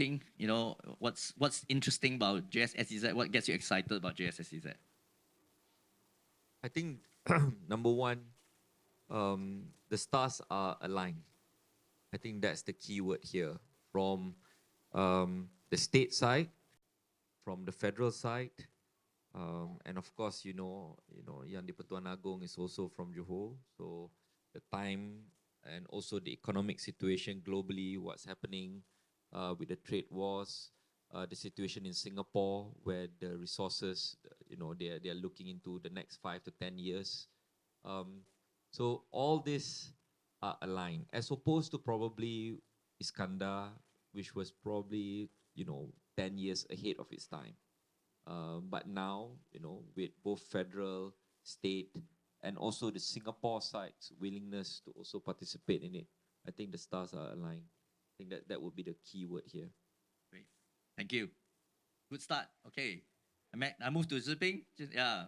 exciting? You know, what's interesting about JS-SEZ? What gets you excited about JS-SEZ? I think number one, the stars are aligned. I think that's the key word here. From the state side, from the federal side, and of course, Yang di-Pertuan Agong is also from Johor. So the time and also the economic situation globally, what's happening with the trade wars, the situation in Singapore where the resources, they are looking into the next 5 to 10 years. So all this are aligned, as opposed to probably Iskandar, which was probably 10 years ahead of its time. But now, with both federal, state, and also the Singapore side's willingness to also participate in it, I think the stars are aligned. I think that would be the key word here. Great, thank you. Good start. Okay, I move to Szu Ping. Yeah.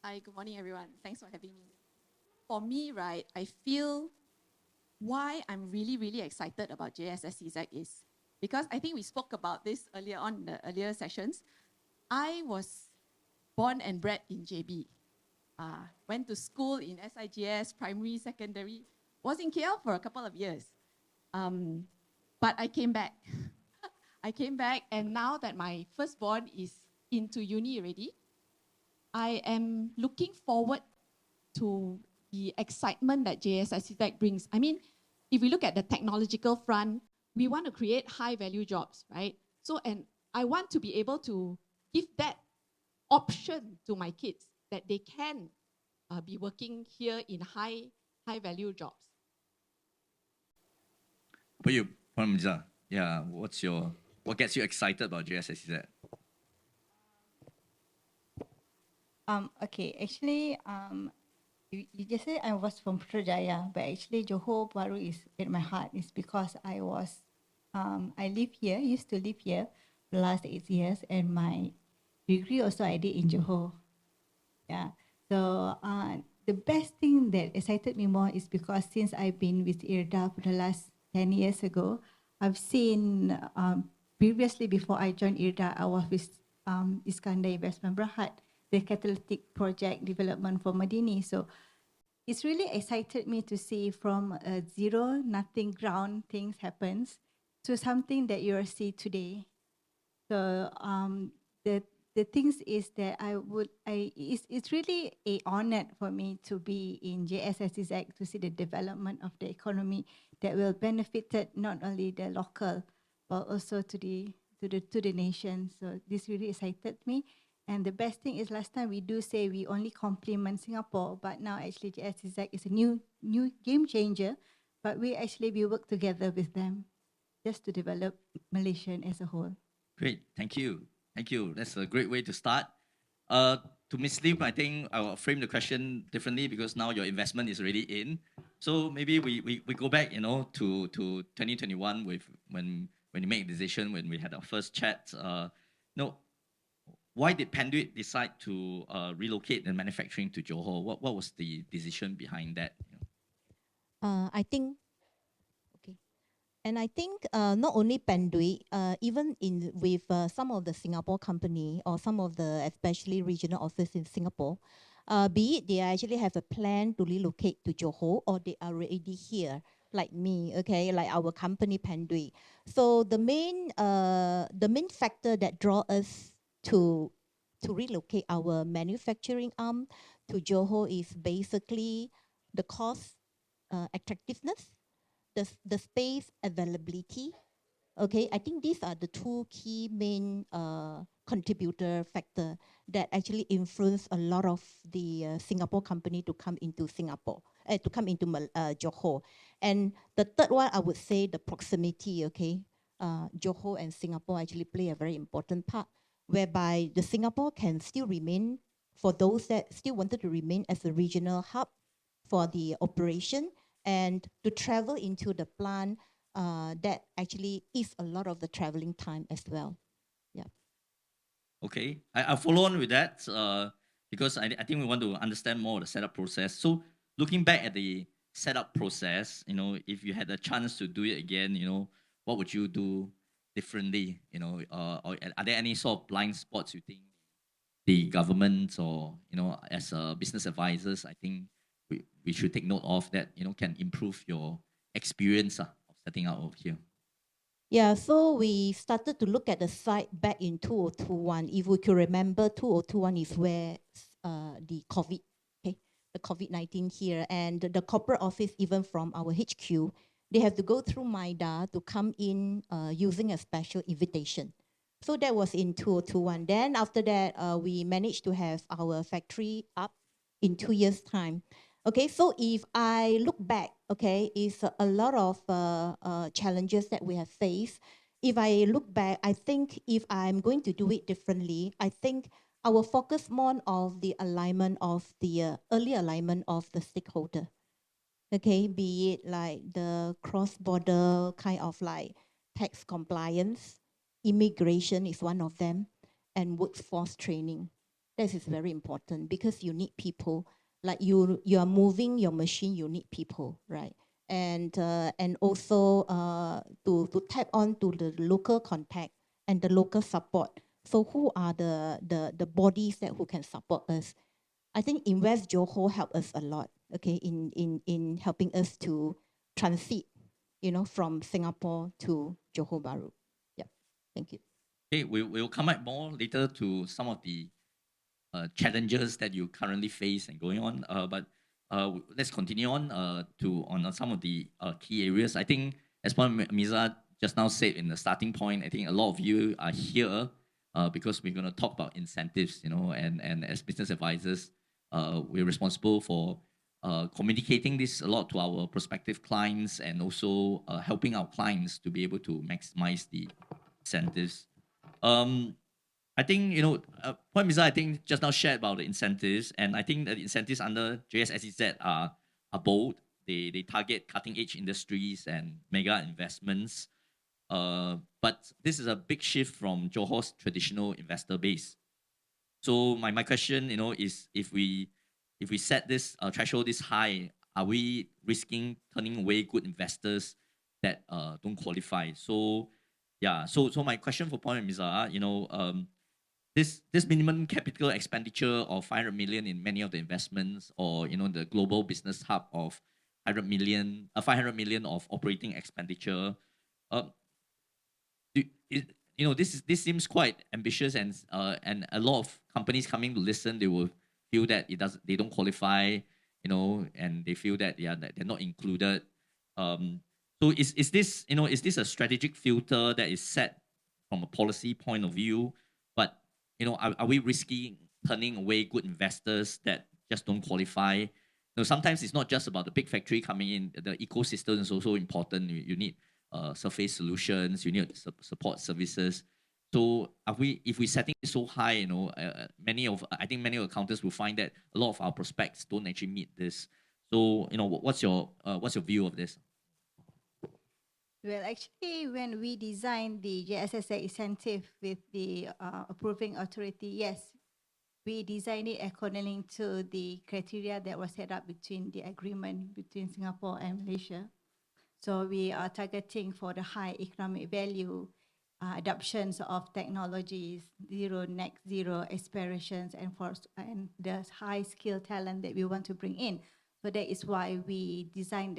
Hi, good morning, everyone. Thanks for having me. For me, right, I feel why I'm really, really excited about JS-SEZ is because I think we spoke about this earlier on in the earlier sessions. I was born and bred in JB. Went to school in SIGS, primary, secondary. Was in KL for a couple of years. But I came back. I came back, and now that my firstborn is into uni already, I am looking forward to the excitement that JS-SEZ brings. I mean, if we look at the technological front, we want to create high-value jobs, right? So, and I want to be able to give that option to my kids that they can be working here in high-value jobs. For you, Puan Ameza, yeah, what gets you excited about JS-SEZ? Okay, actually, you just said I was from Putrajaya, but actually Johor Bahru is in my heart. It's because I live here, used to live here the last 8 years, and my degree also I did in Johor. Yeah. So the best thing that excited me more is because since I've been with IRDA for the last 10 years ago, I've seen previously before I joined IRDA, I was with Iskandar Investment Berhad, the catalytic project development for Madini. So it's really excited me to see from zero, nothing ground things happens to something that you see today. So the things is that it's really an honor for me to be in JS-SEZ to see the development of the economy that will benefit not only the local but also to the nation. So this really excited me. And the best thing is last time we do say we only complement Singapore, but now actually JS-SEZ is a new game changer, but we work together with them just to develop Malaysia as a whole. Great, thank you. Thank you. That's a great way to start. To Ms. Lim, I think I will frame the question differently because now your investment is already in. So maybe we go back, to 2021 when you make a decision, when we had our first chat. Why did Panduit decide to relocate the manufacturing to Johor? What was the decision behind that? I think, okay. And I think not only Panduit, even with some of the Singapore company or some of the especially regional office in Singapore, be it they actually have a plan to relocate to Johor or they are already here, like me, okay, like our company Panduit. So the main factor that draw us to relocate our manufacturing arm to Johor is basically the cost attractiveness, the space availability. Okay, I think these are the two key main contributor factor that actually influence a lot of the Singapore company to come into Singapore, to come into Johor. And the third one, I would say the proximity, okay? Johor and Singapore actually play a very important part, whereby the Singapore can still remain, for those that still wanted to remain as a regional hub for the operation and to travel into the plant, that actually is a lot of the traveling time as well. Yeah. Okay, I'll follow on with that because I think we want to understand more of the setup process. So looking back at the setup process, if you had a chance to do it again, what would you do differently? You know, or are there any sort of blind spots you think the government or, you know, as business advisors, I think we should take note of that, you know, can improve your experience of setting out over here? Yeah, so we started to look at the site back in 2021. If we could remember, 2021 is where the COVID, okay, the COVID-19 here, and the corporate office, even from our HQ, they have to go through MIDA to come in using a special invitation. So that was in 2021. Then after that, we managed to have our factory up in 2 years' time. Okay, so if I look back, okay, it's a lot of challenges that we have faced. If I look back, I think if I'm going to do it differently, I think I will focus more of the alignment of the early alignment of the stakeholder. Okay, be it like the cross-border kind of like tax compliance, immigration is one of them, and workforce training. This is very important because you need people. Like you are moving your machine, you need people, right? And also to tap on to the local contact and the local support. So who are the bodies that who can support us? I think Invest Johor helped us a lot, okay, in helping us to transit, you know, from Singapore to Johor Bahru. Yeah, thank you. Okay, we'll come back more later to some of the challenges that you currently face and going on. But let's continue on on some of the key areas. I think, as Puan Ameza just now said in the starting point, I think a lot of you are here because we're going to talk about incentives, you know, and as business advisors, we're responsible for communicating this a lot to our prospective clients and also helping our clients to be able to maximize the incentives. I think, you know, Puan Ameza, I think, just now shared about the incentives, and I think that the incentives under JS-SEZ are bold. They target cutting-edge industries and mega investments. But this is a big shift from Johor's traditional investor base. So my question, you know, is if we set this threshold this high, are we risking turning away good investors that don't qualify? So yeah, so my question for Puan Ameza, you know, this minimum capital expenditure of 500 million in many of the investments, or, you know, the global business hub of 500 million of operating expenditure, you know, this seems quite ambitious, and a lot of companies coming to listen, they will feel that they don't qualify, you know, and they feel that that they're not included. So is this, you know, is this a strategic filter that is set from a policy point of view? But, you know, are we risking turning away good investors that just don't qualify? You know, sometimes it's not just about the big factory coming in. The ecosystem is also important. You need surface solutions. You need support services. So if we're setting it so high, you know, I think many of the accountants will find that a lot of our prospects don't actually meet this. So, you know, what's your view of this? Well, actually, when we designed the JS-SEZ incentive with the approving authority, yes, we designed it according to the criteria that was set up between the agreement between Singapore and Malaysia. So we are targeting for the high economic value, adoptions of technologies, net zero aspirations, and the high skill talent that we want to bring in. So that is why we designed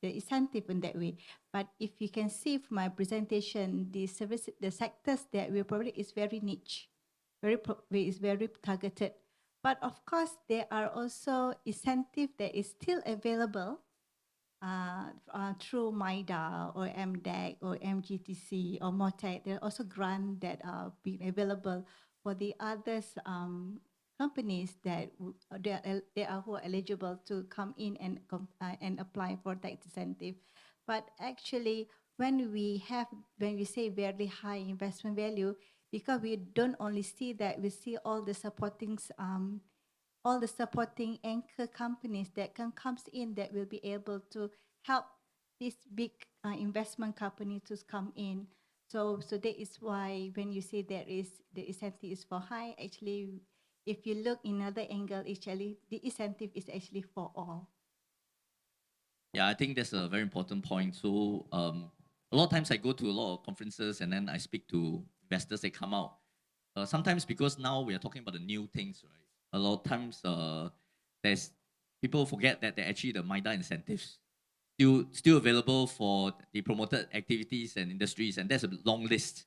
the incentive in that way. But if you can see from my presentation, the sectors that we provide is very niche, is very targeted. But of course, there are also incentives that is still available through MIDA or MDEC or MGTC or MOTEC. There are also grants that are being available for the others companies that they are who are eligible to come in and apply for tax incentive. But actually, when we say very high investment value, because we don't only see that, we see all the supporting anchor companies that comes in that will be able to help this big investment company to come in. So that is why when you say there is the incentive is for high, actually, if you look in another angle, actually the incentive is actually for all. Yeah, I think that's a very important point. So a lot of times I go to a lot of conferences and then I speak to investors. They come out. Sometimes because now we are talking about the new things, right? A lot of times there's people forget that they're actually the MIDA incentives still available for the promoted activities and industries, and there's a long list.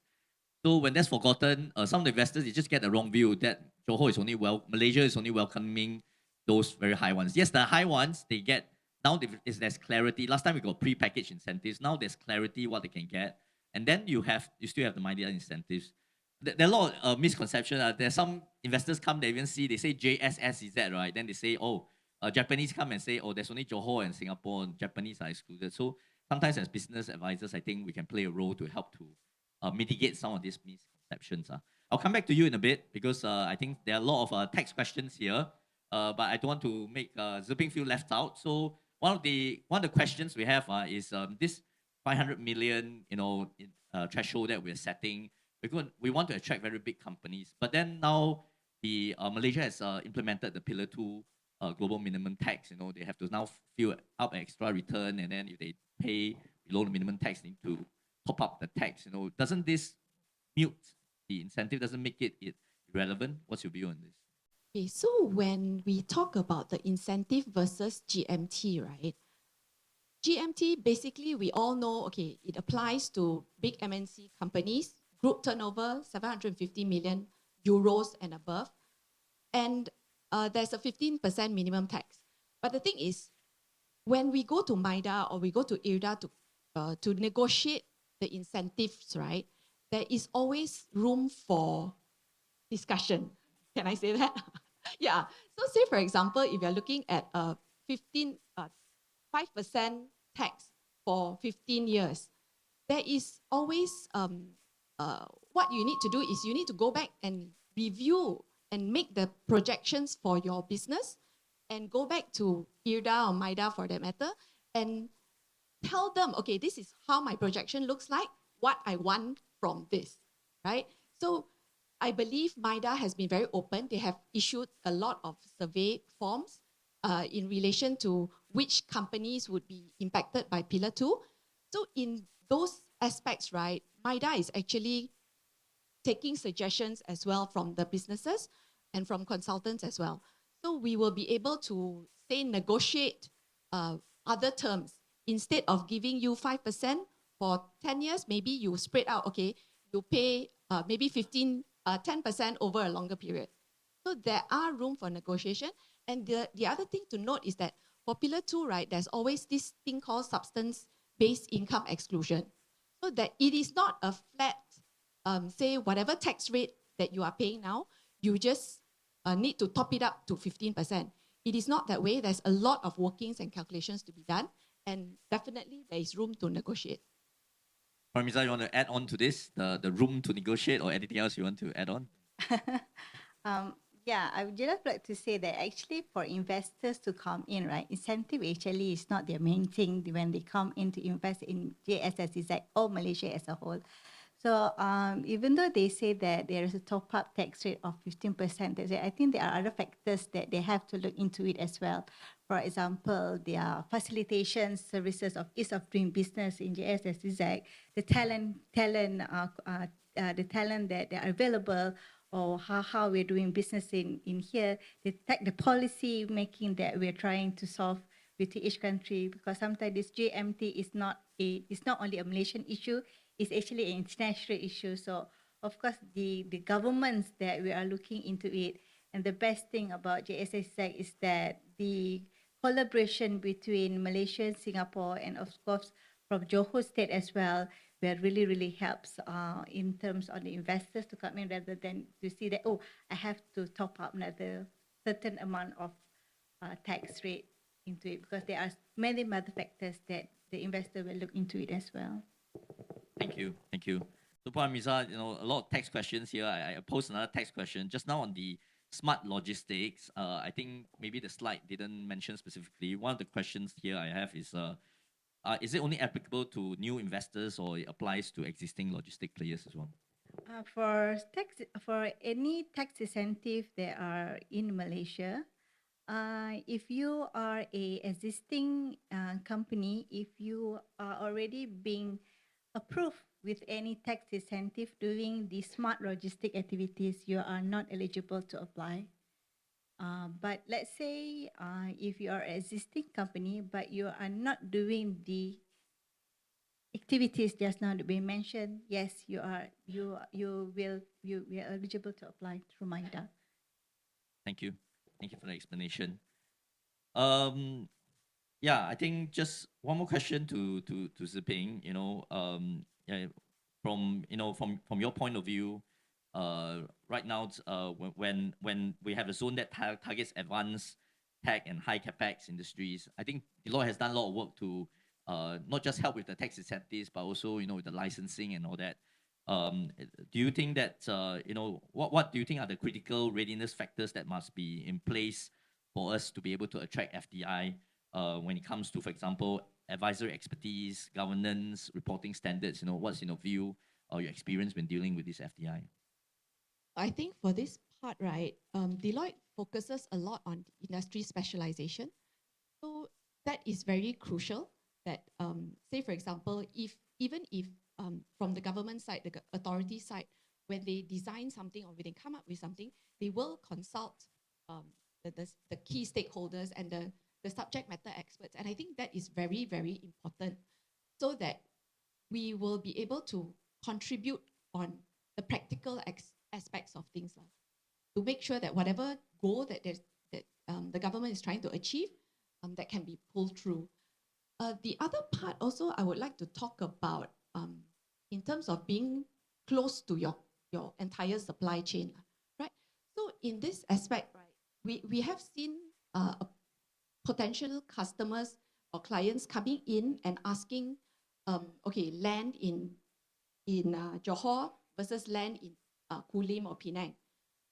So when that's forgotten, some of the investors, they just get the wrong view that Johor is only Malaysia is only welcoming those very high ones. Yes, the high ones they get now. There's clarity. Last time we got pre-packaged incentives. Now there's clarity what they can get, and then you still have the MIDA incentives. There are a lot of misconceptions. There's some investors come, they even see, they say JS-SEZ, right? Then they say, oh, Japanese come and say, oh, there's only Johor and Singapore, and Japanese are excluded. So sometimes as business advisors, I think we can play a role to help to mitigate some of these misconceptions. I'll come back to you in a bit because I think there are a lot of tax questions here, but I don't want to make Szu Ping feel left out. So one of the questions we have is this 500 million, threshold that we're setting. We want to attract very big companies, but then now the Malaysia has implemented the Pillar 2 global minimum tax. They have to now fill up extra return, and then if they pay below the minimum tax, they need to top up the tax. Doesn't this mute the incentive? Doesn't make it irrelevant? What's your view on this? Okay, so when we talk about the incentive versus GMT, right? GMT, basically, we all know, okay, it applies to big MNC companies, group turnover, 750 million euros and above. And there's a 15% minimum tax. But the thing is, when we go to MIDA or we go to IRDA to negotiate the incentives, right, there is always room for discussion. Can I say that? Yeah. So say, for example, if you're looking at a 5% tax for 15 years, there is always, what you need to do is you need to go back and review and make the projections for your business and go back to IRDA or MIDA for that matter and tell them, okay, this is how my projection looks like, what I want from this, right? So I believe MIDA has been very open. They have issued a lot of survey forms in relation to which companies would be impacted by Pillar 2. So in those aspects, right, MIDA is actually taking suggestions as well from the businesses and from consultants as well. So we will be able to, say, negotiate other terms. Instead of giving you 5% for 10 years, maybe you spread out, okay, you pay maybe 10% over a longer period. So there are room for negotiation. And the other thing to note is that for Pillar 2, right, there's always this thing called substance-based income exclusion. So that it is not a flat, say, whatever tax rate that you are paying now, you just need to top it up to 15%. It is not that way. There's a lot of workings and calculations to be done. And definitely there is room to negotiate. Puan Ameza, you want to add on to this, the room to negotiate, or anything else you want to add on? Yeah, I would just like to say that actually for investors to come in, right, incentive actually is not their main thing when they come in to invest in JS-SEZ or Malaysia as a whole. So even though they say that there is a top-up tax rate of 15%, I think there are other factors that they have to look into it as well. For example, their facilitation services of ease of doing business in JS-SEZ, the talent that are available, or how we're doing business in here, the policy making that we're trying to solve with each country, because sometimes this GMT is not only a Malaysian issue, it's actually an international issue. So of course the governments that we are looking into it, and the best thing about JS-SEZ is that the collaboration between Malaysia, Singapore, and of course from Johor State as well, where really helps in terms of the investors to come in, rather than to see that, oh, I have to top up another certain amount of tax rate into it, because there are many other factors that the investor will look into it as well. Thank you. So Puan Ameza, a lot of tax questions here. I posed another tax question just now on the smart logistics. I think maybe the slide didn't mention specifically. One of the questions here I have is it only applicable to new investors, or it applies to existing logistic players as well? For any tax incentive that are in Malaysia, if you are a existing company, if you are already being approved with any tax incentive doing the smart logistic activities, you are not eligible to apply. But let's say if you are an existing company, but you are not doing the activities just now that we mentioned, yes, you are eligible to apply through MIDA. Thank you. Thank you for the explanation. Yeah, I think just one more question to Szu Ping. Yeah, from your point of view, right now, when we have a zone that targets advanced tech and high capex industries, I think Deloitte has done a lot of work to not just help with the tax incentives, but also with the licensing and all that. Do you think that what do you think are the critical readiness factors that must be in place for us to be able to attract FDI when it comes to, for example, advisory expertise, governance, reporting standards? What's in your view or your experience when dealing with this FDI? I think for this part, right, Deloitte focuses a lot on industry specialization. So that is very crucial that, say, for example, even if from the government side, the authority side, when they design something or when they come up with something, they will consult the key stakeholders and the subject matter experts. And I think that is very, very important so that we will be able to contribute on the practical aspects of things to make sure that whatever goal that the government is trying to achieve, that can be pulled through. The other part also I would like to talk about in terms of being close to your entire supply chain, right? So in this aspect, right, we have seen potential customers or clients coming in and asking, okay, land in Johor versus land in Kulim or Penang.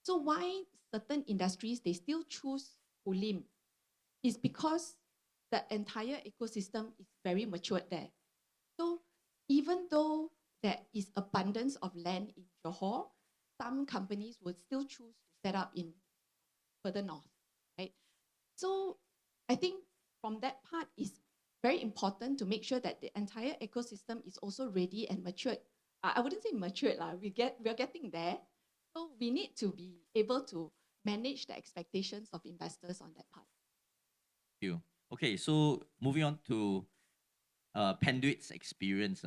So why certain industries, they still choose Kulim is because the entire ecosystem is very matured there. So even though there is abundance of land in Johor, some companies would still choose to set up in further north, right? So I think from that part is very important to make sure that the entire ecosystem is also ready and matured. I wouldn't say matured, we're getting there. So we need to be able to manage the expectations of investors on that part. Thank you. Okay, so moving on to Penduit's experience.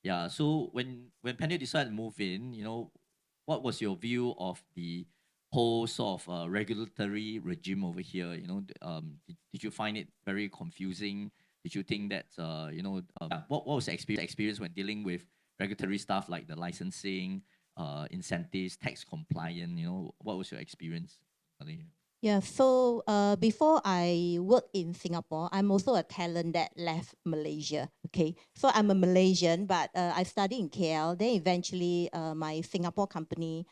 Yeah, so when Penduit decided to move in, what was your view of the whole sort of regulatory regime over here? Did you find it very confusing? Did you think that what was the experience when dealing with regulatory stuff like the licensing, incentives, tax compliance? What was your experience? Yeah, so before I work in Singapore, I'm also a talent that left Malaysia. Okay, so I'm a Malaysian, but I study in KL. Then eventually, my Singapore company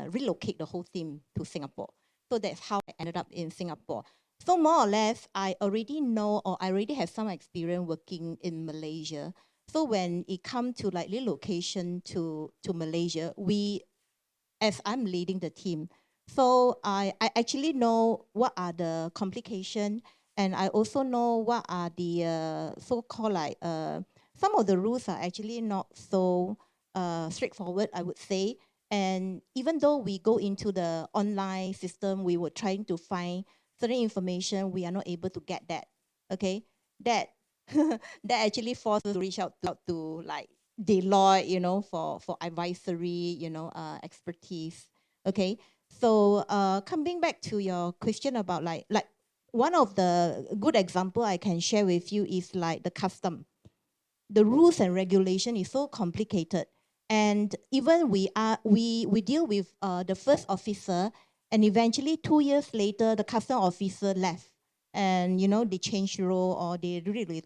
relocate the whole team to Singapore. So that's how I ended up in Singapore. So more or less, I already know or I already have some experience working in Malaysia. So when it comes to like relocation to Malaysia, as I'm leading the team, so I actually know what are the complications, and I also know what are the so-called like some of the rules are actually not so straightforward, I would say. And even though we go into the online system, we were trying to find certain information, we are not able to get that. Okay, that that actually forced us to reach out to like Deloitte, for advisory, expertise. Okay, so coming back to your question about like one of the good example I can share with you is like the custom. The rules and regulation is so complicated, and even we deal with the first officer, and eventually 2 years later the custom officer left, and they change role or they really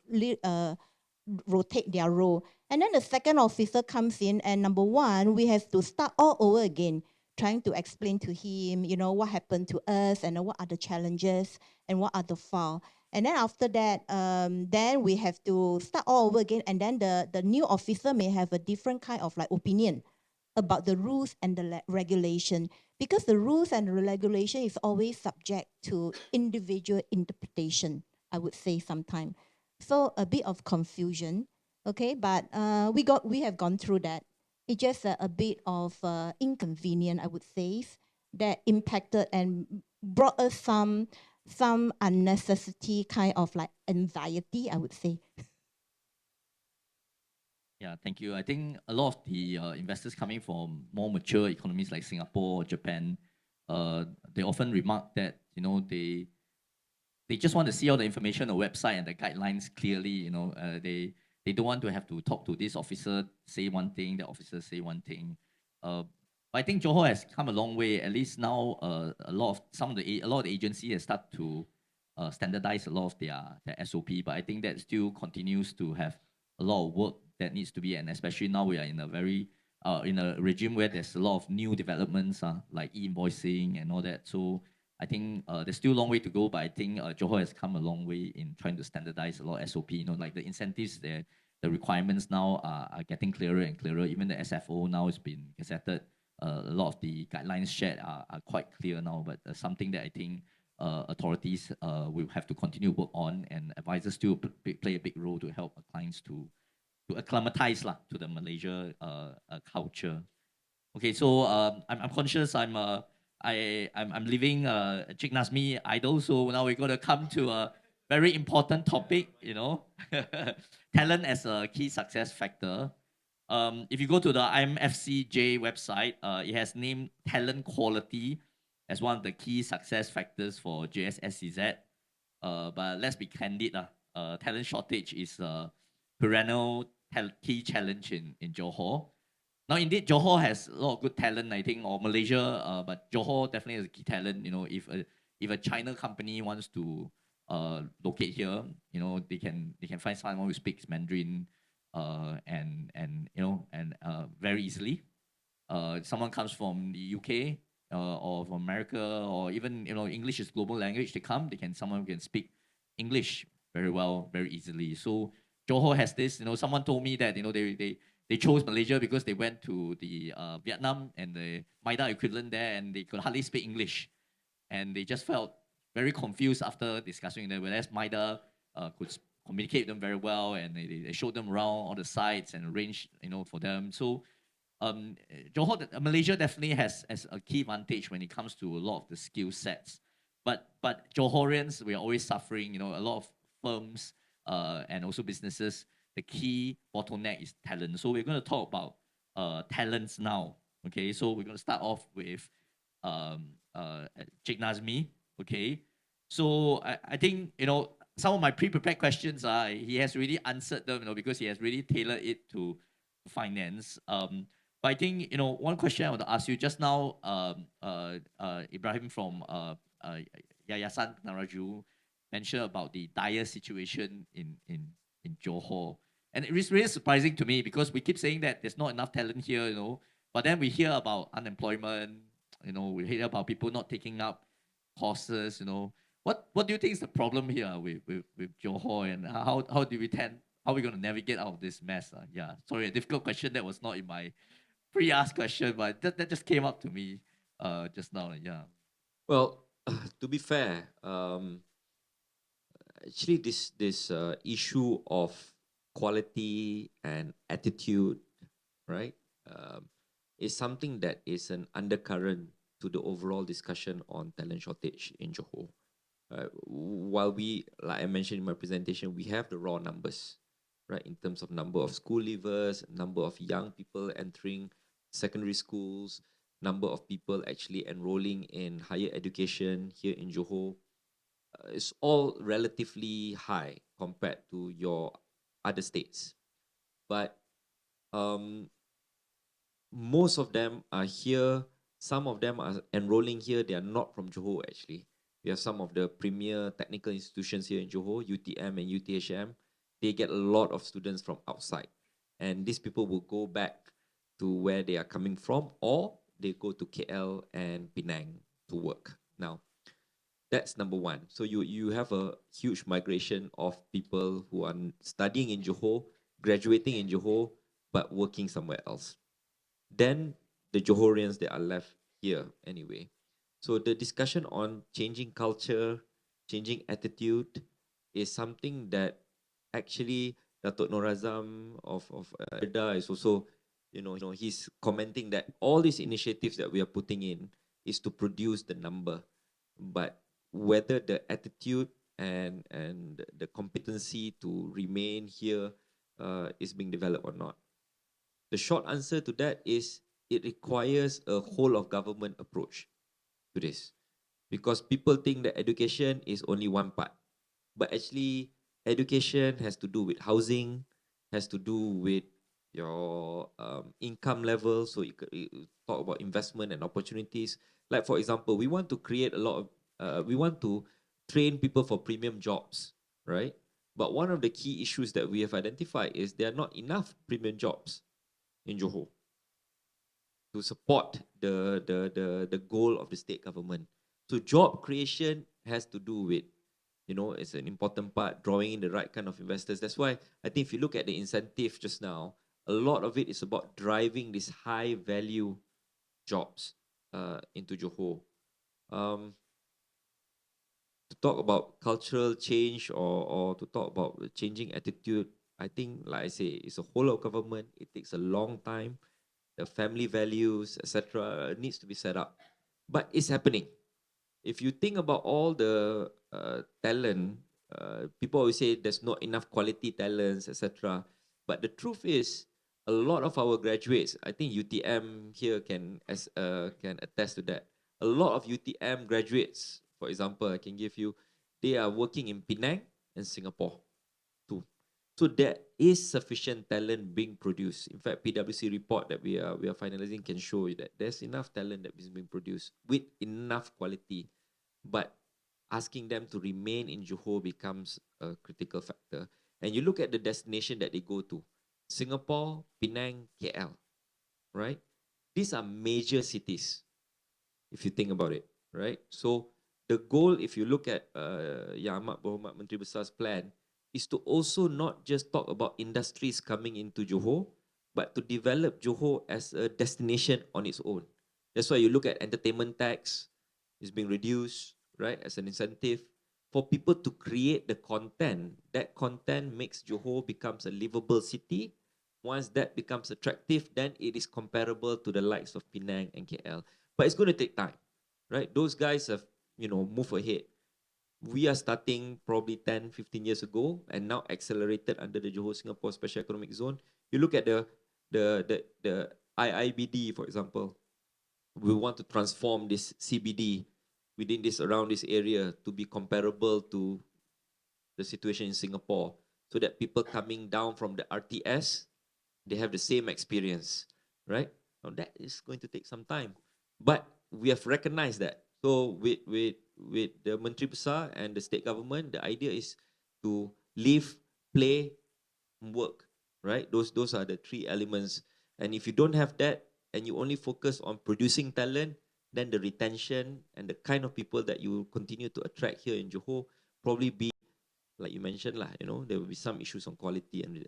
rotate their role. And then the second officer comes in, and number one, we have to start all over again, trying to explain to him, what happened to us and what are the challenges and what are the file. And then after that, then we have to start all over again. And then the new officer may have a different kind of like opinion about the rules and the regulation, because the rules and the regulation is always subject to individual interpretation, I would say sometimes. So a bit of confusion. Okay, but we have gone through that. It's just a bit of inconvenient, I would say, that impacted and brought us some unnecessary kind of like anxiety, I would say. Yeah, thank you. I think a lot of the investors coming from more mature economies like Singapore or Japan, they often remark that they just want to see all the information on the website and the guidelines clearly. They don't want to have to talk to this officer say one thing, the officer say one thing. But I think Johor has come a long way. At least now, a lot of the agency has started to standardize a lot of their SOP. But I think that still continues to have a lot of work that needs to be, and especially now we are in a very in a regime where there's a lot of new developments, like e-invoicing and all that. So I think there's still a long way to go, but I think Johor has come a long way in trying to standardize a lot of SOP. Like the incentives there, the requirements now are getting clearer and clearer. Even the SFO now has been gazetted. A lot of the guidelines shared are quite clear now, but something that I think authorities will have to continue to work on, and advisors still play a big role to help our clients to acclimatize to the Malaysia culture. Okay, so I'm conscious I'm leaving Encik Najmie idle, so now we're going to come to a very important topic, talent as a key success factor. If you go to the IMFCJ website, it has named talent quality as one of the key success factors for JS-SEZ. But let's be candid, talent shortage is a perennial key challenge in Johor. Now, indeed, Johor has a lot of good talent, I think, or Malaysia, but Johor definitely has a key talent. If a China company wants to locate here, they can find someone who speaks Mandarin, and very easily. Someone comes from the UK or from America, or even English is global language. Someone who can speak English very well, very easily. So Johor has this. Someone told me that they chose Malaysia because they went to the Vietnam and the MIA equivalent there, and they could hardly speak English, and they just felt very confused after discussing that. Whereas MIA could communicate with them very well, and they showed them around all the sites and arranged for them. So Malaysia definitely has a key advantage when it comes to a lot of the skill sets. But Johorians, we are always suffering. A lot of firms and also businesses, the key bottleneck is talent. So we're going to talk about talents now. Okay, so we're going to start off with Encik Najmie. Okay, so I think some of my pre-prepared questions he has really answered them, because he has really tailored it to finance. But I think one question I want to ask you just now, Ibrahim from Yayasan Penaraju mentioned about the dire situation in Johor. And it's really surprising to me because we keep saying that there's not enough talent here, but then we hear about unemployment, we hear about people not taking up courses, What do you think is the problem here with Johor, and how are we going to navigate out of this mess? Yeah, sorry, a difficult question that was not in my pre-asked question, but that just came up to me just now. Yeah. Well, to be fair, actually this issue of quality and attitude, right, is something that is an undercurrent to the overall discussion on talent shortage in Johor. While we, like I mentioned in my presentation, we have the raw numbers, right, in terms of number of school leavers, number of young people entering secondary schools, number of people actually enrolling in higher education here in Johor. It's all relatively high compared to your other states. But most of them are here. Some of them are enrolling here. They are not from Johor, actually. We have some of the premier technical institutions here in Johor, UTM and UTHM. They get a lot of students from outside. And these people will go back to where they are coming from, or they go to KL and Penang to work. Now, that's number one. So you have a huge migration of people who are studying in Johor, graduating in Johor, but working somewhere else. Then the Johorians that are left here anyway. So the discussion on changing culture, changing attitude is something that actually Datuk Nur Azam of Erda is also, he's commenting that all these initiatives that we are putting in is to produce the number, but whether the attitude and the competency to remain here is being developed or not. The short answer to that is it requires a whole of government approach to this, because people think that education is only one part, but actually education has to do with housing, has to do with your income level. So you talk about investment and opportunities. Like for example, we want to create a lot of, we want to train people for premium jobs, right? But one of the key issues that we have identified is there are not enough premium jobs in Johor to support the goal of the state government. So job creation has to do with, it's an important part, drawing in the right kind of investors. That's why I think if you look at the incentive just now, a lot of it is about driving these high value jobs into Johor. To talk about cultural change or to talk about changing attitude, I think, like I say, it's a whole of government. It takes a long time. The family values, etc., needs to be set up. But it's happening. If you think about all the talent, people always say there's not enough quality talents, etc. But the truth is, a lot of our graduates, I think UTM here can attest to that. A lot of UTM graduates, for example, I can give you, they are working in Penang and Singapore too. So there is sufficient talent being produced. In fact, PwC report that we are finalizing can show you that there's enough talent that is being produced with enough quality. But asking them to remain in Johor becomes a critical factor. And you look at the destination that they go to, Singapore, Penang, KL, right? These are major cities, if you think about it, right? So the goal, if you look at Yang Amat Berhormat Menteri Besar's plan, is to also not just talk about industries coming into Johor, but to develop Johor as a destination on its own. That's why you look at entertainment tax is being reduced, right, as an incentive for people to create the content. That content makes Johor becomes a livable city. Once that becomes attractive, then it is comparable to the likes of Penang and KL. But it's going to take time, right? Those guys have, moved ahead. We are starting probably 10, 15 years ago and now accelerated under the Johor-Singapore Special Economic Zone. You look at the IIBD, for example. We want to transform this CBD within this, around this area, to be comparable to the situation in Singapore, so that people coming down from the RTS, they have the same experience, right? Now that is going to take some time, but we have recognized that. So with the Menteri Besar and the state government, the idea is to live, play, work, right? Those are the three elements. And if you don't have that and you only focus on producing talent, then the retention and the kind of people that you continue to attract here in Johor probably be, like you mentioned lah, there will be some issues on quality and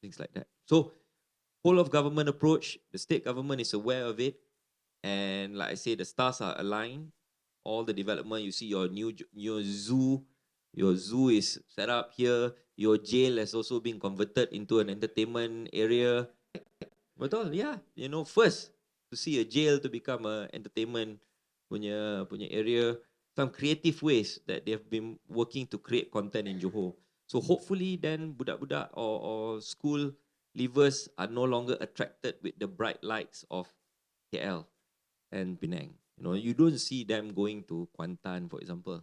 things like that. So whole of government approach, the state government is aware of it, and like I say, the stars are aligned. All the development, you see your zoo, your zoo is set up here. Your jail has also been converted into an entertainment area. Betul, yeah. First to see a jail to become a entertainment punya area. Some creative ways that they have been working to create content in Johor. So hopefully then budak-budak or school leavers are no longer attracted with the bright lights of KL and Penang. You don't see them going to Kuantan, for example,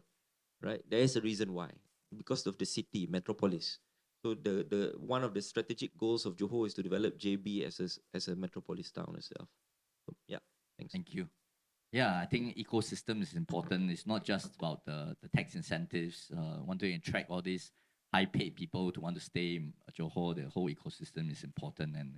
right? There is a reason why, because of the city, metropolis. So the one of the strategic goals of Johor is to develop JB as a metropolis town itself. So, yeah, thanks. Thank you. Yeah, I think ecosystem is important. It's not just about the tax incentives. Want to attract all these high-paid people to want to stay in Johor. The whole ecosystem is important, and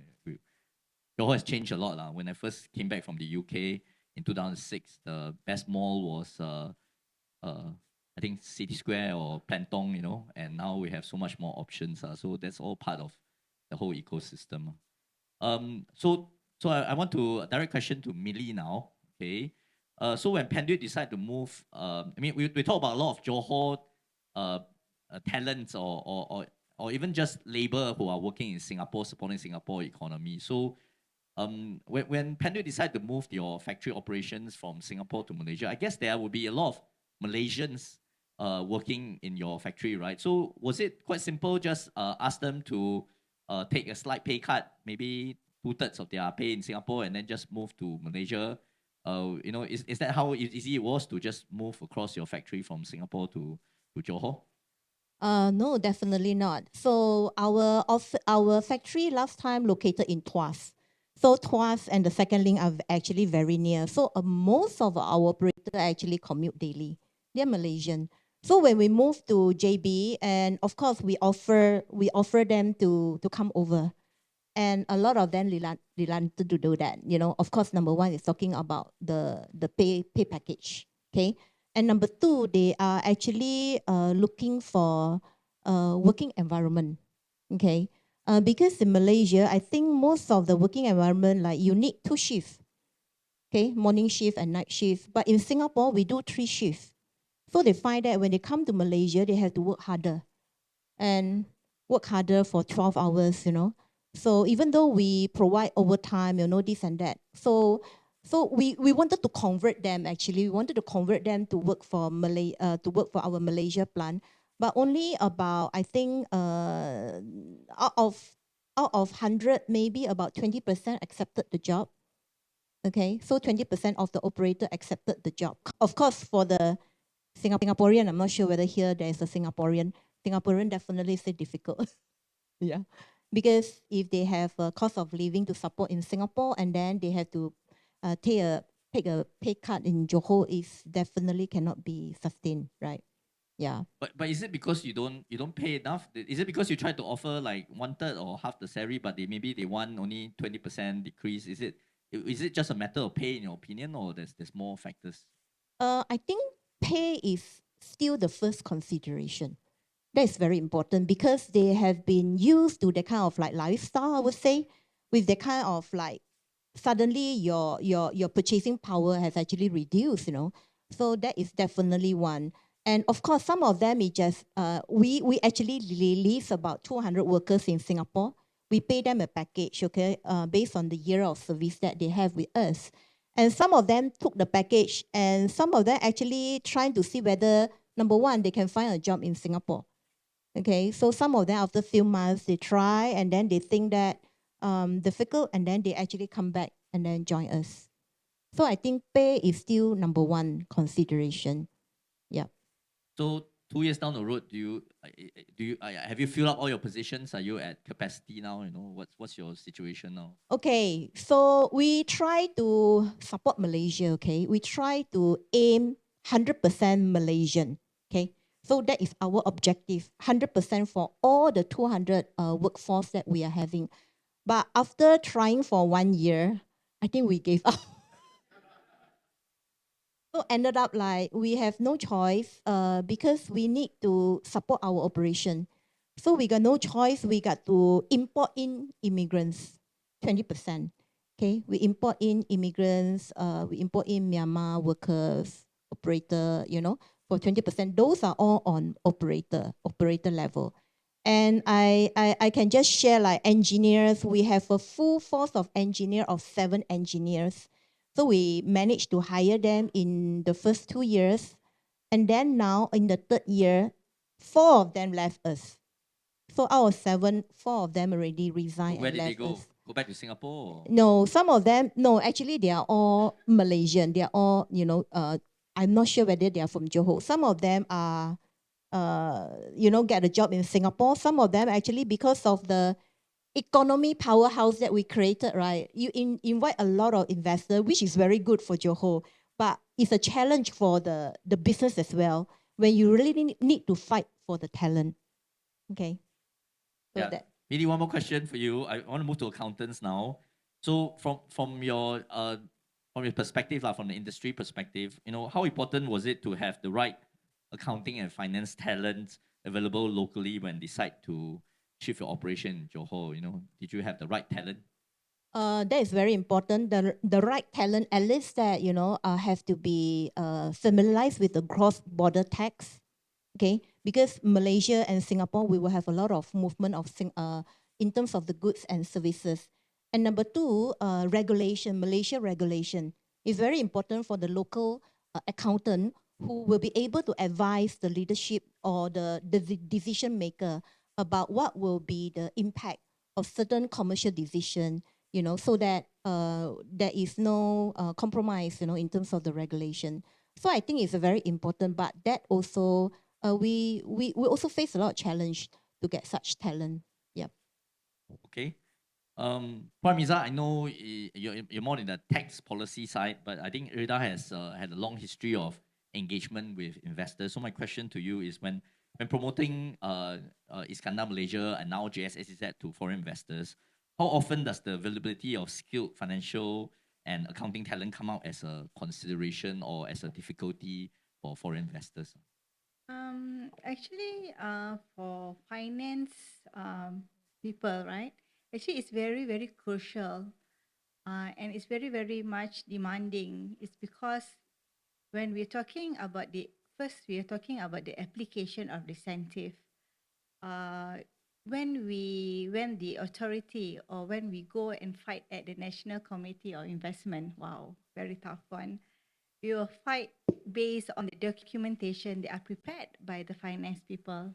Johor has changed a lot. When I first came back from the UK in 2006, the best mall was I think City Square or Plantong, and now we have so much more options. So that's all part of the whole ecosystem. So I want to direct question to Mee Lih now. Okay. So when Panellists decide to move, I mean, we talk about a lot of Johor talents or or even just labor who are working in Singapore, supporting Singapore economy. So when Panellists decide to move your factory operations from Singapore to Malaysia, I guess there will be a lot of Malaysians working in your factory, right? So was it quite simple, just ask them to take a slight pay cut, maybe 2/3 of their pay in Singapore, and then just move to Malaysia? Is that how easy it was to just move across your factory from Singapore to Johor? No, definitely not. So our factory last time located in Tuas. So Tuas and the second link are actually very near. So most of our operators actually commute daily. They're Malaysian. So when we moved to JB, and of course we offer them to come over, and a lot of them reluctant to do that. Of course, number one is talking about the pay package. Okay. And number two, they are actually looking for working environment, okay? Because in Malaysia, I think most of the working environment, like you need 2 shifts, okay? Morning shift and night shift. But in Singapore, we do 3 shifts. So they find that when they come to Malaysia, they have to work harder and work harder for 12 hours, So even though we provide overtime, this and that. So we wanted to convert them actually. We wanted to convert them to work for our Malaysia plant, but only about, I think, out of 100, maybe about 20% accepted the job. Okay, so 20% of the operator accepted the job. Of course, for the Singaporean, I'm not sure whether here there is a Singaporean definitely say difficult. Yeah, because if they have a cost of living to support in Singapore, and then they have to take a pay cut in Johor, is definitely cannot be sustained, right? Yeah. But is it because you don't pay enough? Is it because you try to offer like 1/3 or half the salary, but maybe they want only 20% decrease? Is it just a matter of pay in your opinion, or there's more factors? I think pay is still the first consideration. That is very important because they have been used to that kind of like lifestyle, I would say, with that kind of like suddenly your purchasing power has actually reduced, So that is definitely one. And of course, some of them is just we actually release about 200 workers in Singapore. We pay them a package, okay, based on the year of service that they have with us. And some of them took the package, and some of them actually trying to see whether, number one, they can find a job in Singapore. Okay, so some of them after a few months, they try, and then they think that difficult, and then they actually come back and then join us. So I think pay is still number one consideration. Yeah. So 2 years down the road, have you filled up all your positions? Are you at capacity now? What's your situation now? Okay, so we try to support Malaysia. Okay, we try to aim 100% Malaysian. Okay, so that is our objective, 100% for all the 200 workforce that we are having. But after trying for 1 year, I think we gave up. So ended up like we have no choice because we need to support our operation. So we got no choice. We got to import in immigrants, 20%. Okay, we import in immigrants. We import in Myanmar workers, operator. For 20%. Those are all on operator level. And I can just share like engineers. We have a full force of engineer of 7 engineers. So we managed to hire them in the first 2 years. And then now in the 3rd year, 4 of them left us. So out of 7, 4 of them already resigned and left us. Where did they go? Go back to Singapore? Or? No, some of them, no, actually they are all Malaysian. They are all, I'm not sure whether they are from Johor. Some of them are, get a job in Singapore. Some of them actually because of the economy powerhouse that we created, right? You invite a lot of investors, which is very good for Johor, but it's a challenge for the business as well, when you really need to fight for the talent. Okay. So yeah. Maybe one more question for you. I want to move to accountants now. So from your perspective, from the industry perspective, how important was it to have the right accounting and finance talent available locally when decide to shift your operation in Johor? Did you have the right talent? That is very important. The right talent, at least that have to be familiarized with the cross-border tax. Okay, because Malaysia and Singapore, we will have a lot of movement of in terms of the goods and services. And number two, regulation, Malaysia regulation is very important for the local accountant who will be able to advise the leadership or the decision maker about what will be the impact of certain commercial decision, you know, so that there is no compromise, you know, in terms of the regulation. So I think it's a very important, but that also, we also face a lot of challenge to get such talent. Yeah. Okay. Puan Ameza, I know you're more in the tax policy side, but I think IRDA has had a long history of engagement with investors. So my question to you is when promoting Iskandar Malaysia and now JS-SEZ to foreign investors, how often does the availability of skilled financial and accounting talent come out as a consideration or as a difficulty for foreign investors? Actually, for finance people, right? Actually, it's very, very crucial, and it's very, very much demanding. It's because when we're talking about we are talking about the application of the incentive. When the authority or when we go and fight at the National Committee of Investment, wow, very tough one. We will fight based on the documentation that are prepared by the finance people.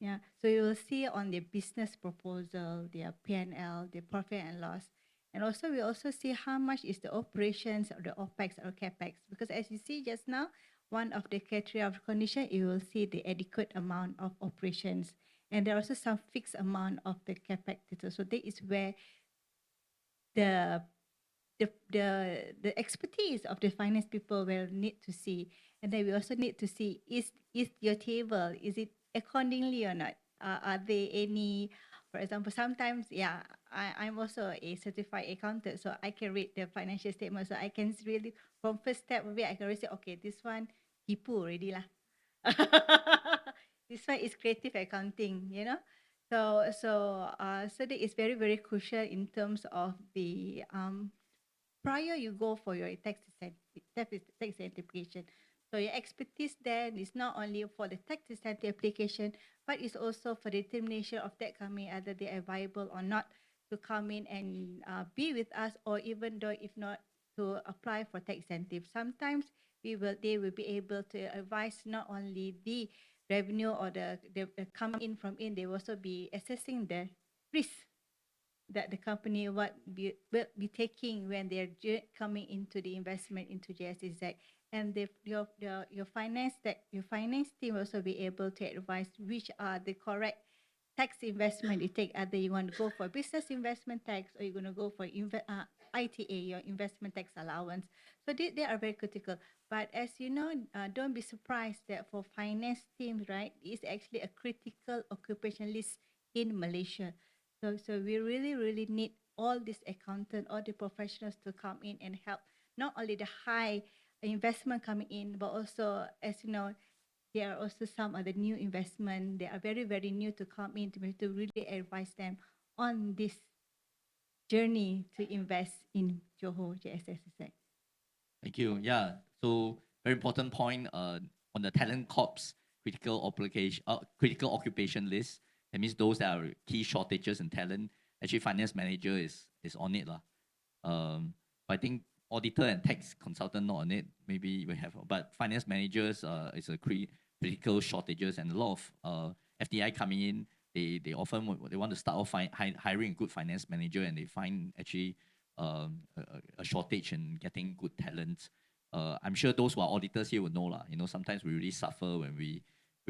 Yeah, so you will see on the business proposal, their P&L, the profit and loss. And also we also see how much is the operations or the OPEX or CAPEX. Because as you see just now, one of the criteria of condition, you will see the adequate amount of operations. And there are also some fixed amount of the CAPEX. So that is where the expertise of the finance people will need to see. And then we also need to see, is your table, is it accordingly or not? Are there any, for example, sometimes, yeah, I'm also a certified accountant, so I can read the financial statement. So I can really, from first step of it, I can really say, okay, this one, tipu already lah. This one is creative accounting, you know? So that is very, very crucial in terms of the prior you go for your tax application. So your expertise then is not only for the tax incentive application, but it's also for the determination of that company, whether they are viable or not to come in and be with us, or even though if not to apply for tax incentive. Sometimes they will be able to advise not only the revenue or the coming in from in, they will also be assessing the risk that the company will be taking when they're coming into the investment into JS-SEZ. And your finance team will also be able to advise which are the correct tax investment you take. Either you want to go for business investment tax or you're going to go for ITA, your investment tax allowance. So they are very critical. But as you know, don't be surprised that for finance teams, right, it's actually a critical occupation list in Malaysia. So we really, really need all these accountants, all the professionals to come in and help, not only the high investment coming in, but also, as you know, there are also some other new investment. They are very, very new to come in to really advise them on this journey to invest in Johor JS-SEZ. Thank you. Yeah. So very important point on the talent corps critical occupation list. That means those that are key shortages in talent. Actually, finance manager is on it lah. But I think auditor and tax consultant not on it. Maybe we have, but finance managers is a critical shortages, and a lot of FDI coming in. They often want to start off hiring a good finance manager, and they find actually a shortage in getting good talent. I'm sure those who are auditors here will know lah. You know, sometimes we really suffer when we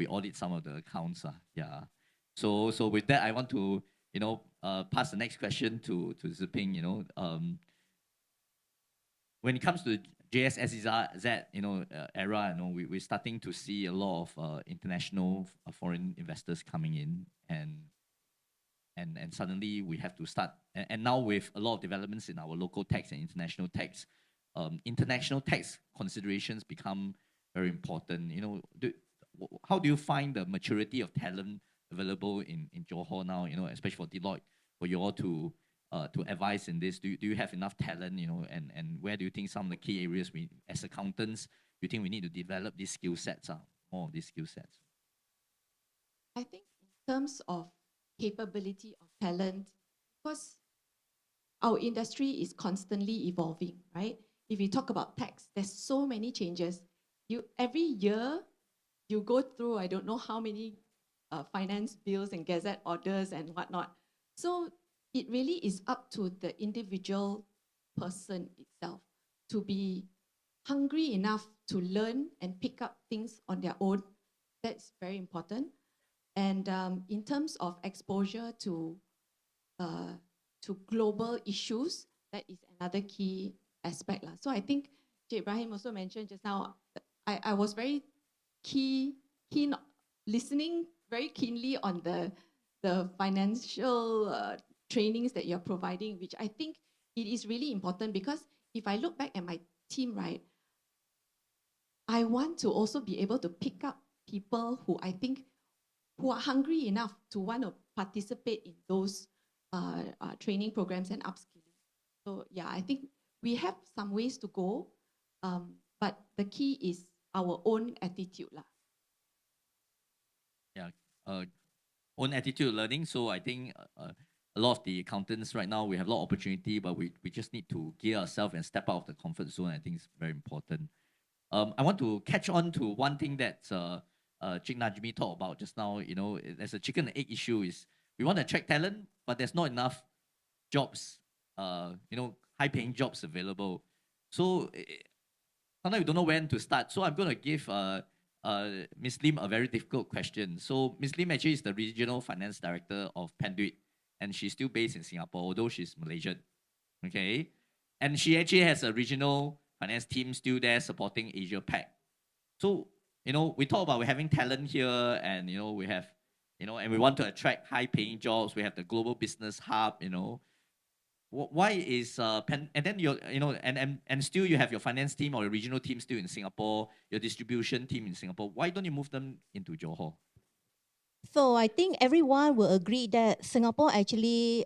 audit some of the accounts. Yeah. So with that, I want to pass the next question to Szu Ping. You know, when it comes to JS-SEZ, era, we're starting to see a lot of international foreign investors coming in, and suddenly we have to start. And now with a lot of developments in our local tax and international tax considerations become very important. You know, how do you find the maturity of talent available in Johor now? You know, especially for Deloitte, for you all to advise in this. Do you have enough talent? You know, and where do you think some of the key areas we as accountants you think we need to develop these skill sets? More of these skill sets. I think in terms of capability of talent, because our industry is constantly evolving, right? If you talk about tax, there's so many changes. Every year you go through, I don't know how many finance bills and gazette orders and whatnot. So it really is up to the individual person itself to be hungry enough to learn and pick up things on their own. That's very important. And in terms of exposure uh, to global issues, that is another key aspect. So I think J. Ibrahim also mentioned just now, I was very keen listening very keenly on the financial trainings that you're providing, which I think it is really important, because if I look back at my team, right, I want to also be able to pick up people who I think who are hungry enough to want to participate in those training programs and upskilling. So yeah, I think we have some ways to go, but the key is our own attitude lah. Yeah, own attitude learning. So I think a lot of the accountants right now, we have a lot of opportunity, but we just need to gear ourselves and step out of the comfort zone. I think it's very important. I want to catch on to one thing that Encik Najmie talked about just now. You know, there's a chicken and egg issue. Is we want to attract talent, but there's not enough jobs. You know, high-paying jobs available. So sometimes we don't know when to start. So I'm going to give Ms. Lim a very difficult question. So Ms. Lim actually is the Regional Finance Director of Panellists, and she's still based in Singapore, although she's Malaysian. Okay, and she actually has a regional finance team still there supporting Asia Pac. So you know, we talk about we're having talent here, and you know we have, you know, and we want to attract high-paying jobs. We have the global business hub. You know, why is and then you know and still you have your finance team or your regional team still in Singapore, your distribution team in Singapore. Why don't you move them into Johor? So I think everyone will agree that Singapore actually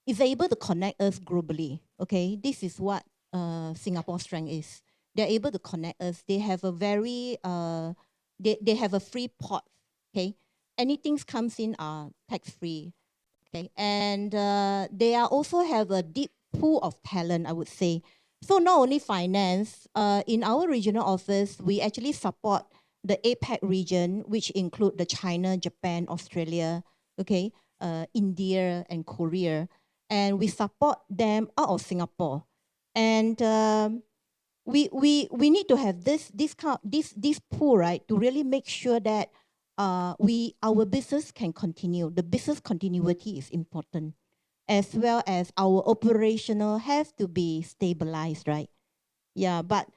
is able to connect us globally. Okay, this is what Singapore's strength is. They're able to connect us. They have a very they have a free port. Okay, anything comes in are tax free. Okay, and they are also have a deep pool of talent, I would say. So not only finance, in our regional office, we actually support the APAC region, which include the China, Japan, Australia, okay, India and Korea, and we support them out of Singapore, and we need to have this pool, right, to really make sure that our business can continue. The business continuity is important, as well as our operational has to be stabilized, right? Yeah, but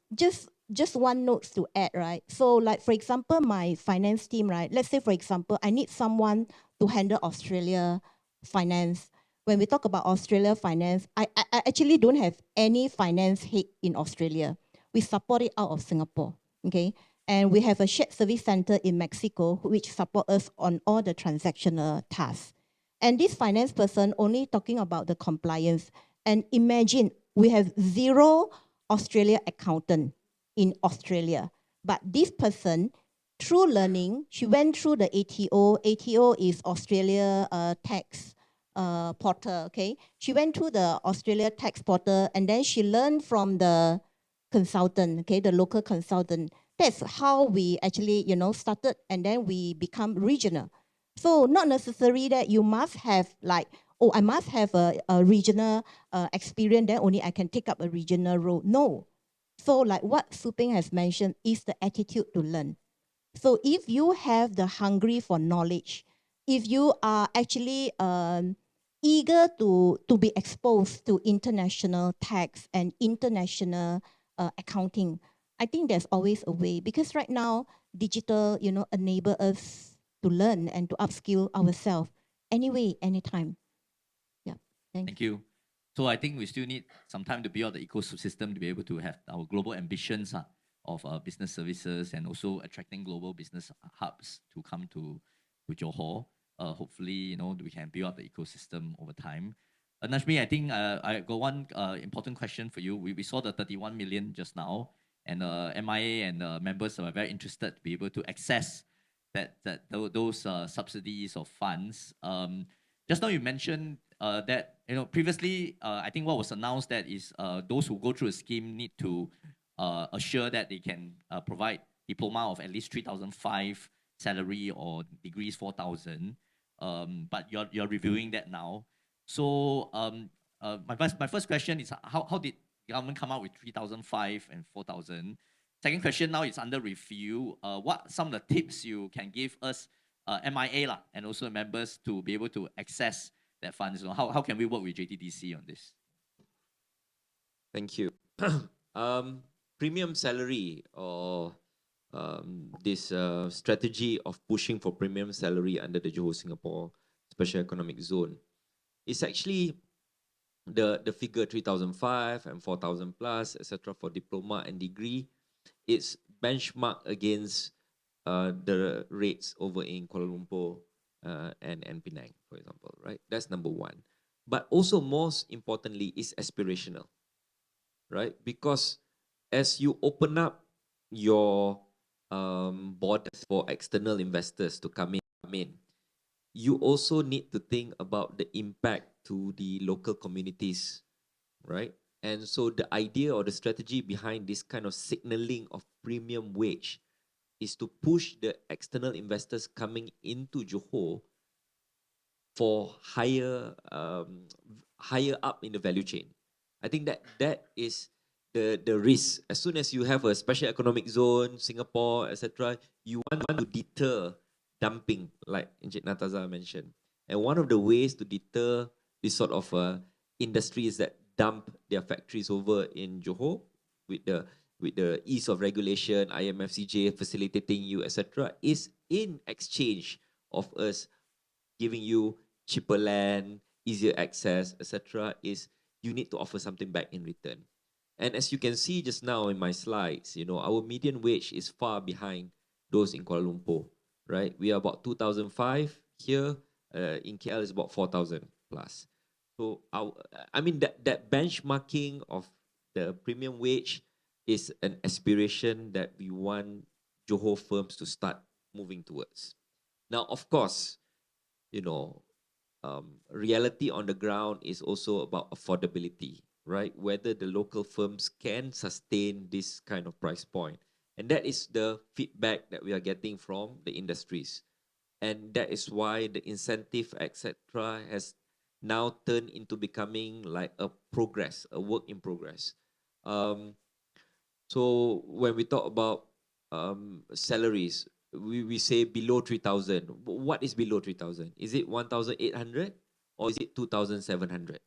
just one note to add, right? So like for example, my finance team, right? Let's say for example, I need someone to handle Australia finance. When we talk about Australia finance, I actually don't have any finance head in Australia. We support it out of Singapore, okay? And we have a shared service center in Mexico, which support us on all the transactional tasks. And this finance person only talking about the compliance. And imagine we have 0 Australia accountant in Australia. But this person, through learning, she went through the ATO. ATO is Australia tax portal, okay? She went through the Australia tax portal, and then she learned from the consultant, okay, the local consultant. That's how we actually, you know, started, and then we become regional. So not necessary that you must have like, oh, I must have a regional experience, then only I can take up a regional role. No. So like what Szu Ping has mentioned is the attitude to learn. So if you have the hungry for knowledge, if you are actually eager to be exposed to international tax and international accounting, I think there's always a way, because right now digital, you know, enable us to learn and to upskill ourselves anyway, anytime. Yeah. Thank you. So I think we still need some time to build the ecosystem to be able to have our global ambitions of business services, and also attracting global business hubs to come to Johor. Hopefully, you know, we can build up the ecosystem over time. Najmie, I think I got one important question for you. We saw the 31 million just now, and MIA and members are very interested to be able to access those subsidies or funds. Just now you mentioned that previously I think what was announced that is those who go through a scheme need to assure that they can provide diploma of at least 3,005 salary or degrees 4,000. But you're reviewing that now. So my first question is how did the government come out with 3,005 and 4,000? Second question, now it's under review. What some of the tips you can give us, MIA lah, and also members to be able to access that funds? How can we work with JTDC on this? Thank you. Premium salary or this strategy of pushing for premium salary under the Johor-Singapore Special Economic Zone is actually the figure 3,005 and 4,000 plus, etc. for diploma and degree. It's benchmarked against the rates over in Kuala Lumpur and Penang, for example, right? That's number one. But also most importantly is aspirational, right? Because as you open up your borders for external investors to come in, you also need to think about the impact to the local communities, right? And so the idea or the strategy behind this kind of signaling of premium wage is to push the external investors coming into Johor for higher up in the value chain. I think that is the risk. As soon as you have a special economic zone, Singapore, etc., you want to deter dumping, like Encik Nataza mentioned. And one of the ways to deter this sort of industry is that dump their factories over in Johor with the ease of regulation, IMFCJ facilitating you, etc., is in exchange of us giving you cheaper land, easier access, etc., is you need to offer something back in return. And as you can see just now in my slides, our median wage is far behind those in Kuala Lumpur, right? We are about 2,005 here. In KL is about 4,000 plus. So I mean that benchmarking of the premium wage is an aspiration that we want Johor firms to start moving towards. Now, of course, reality on the ground is also about affordability, right? Whether the local firms can sustain this kind of price point. And that is the feedback that we are getting from the industries. And that is why the incentive, etc., has now turned into becoming like a work in progress. So when we talk about salaries, we say below 3,000. What is below 3,000? Is it 1,800 or is it 2,700?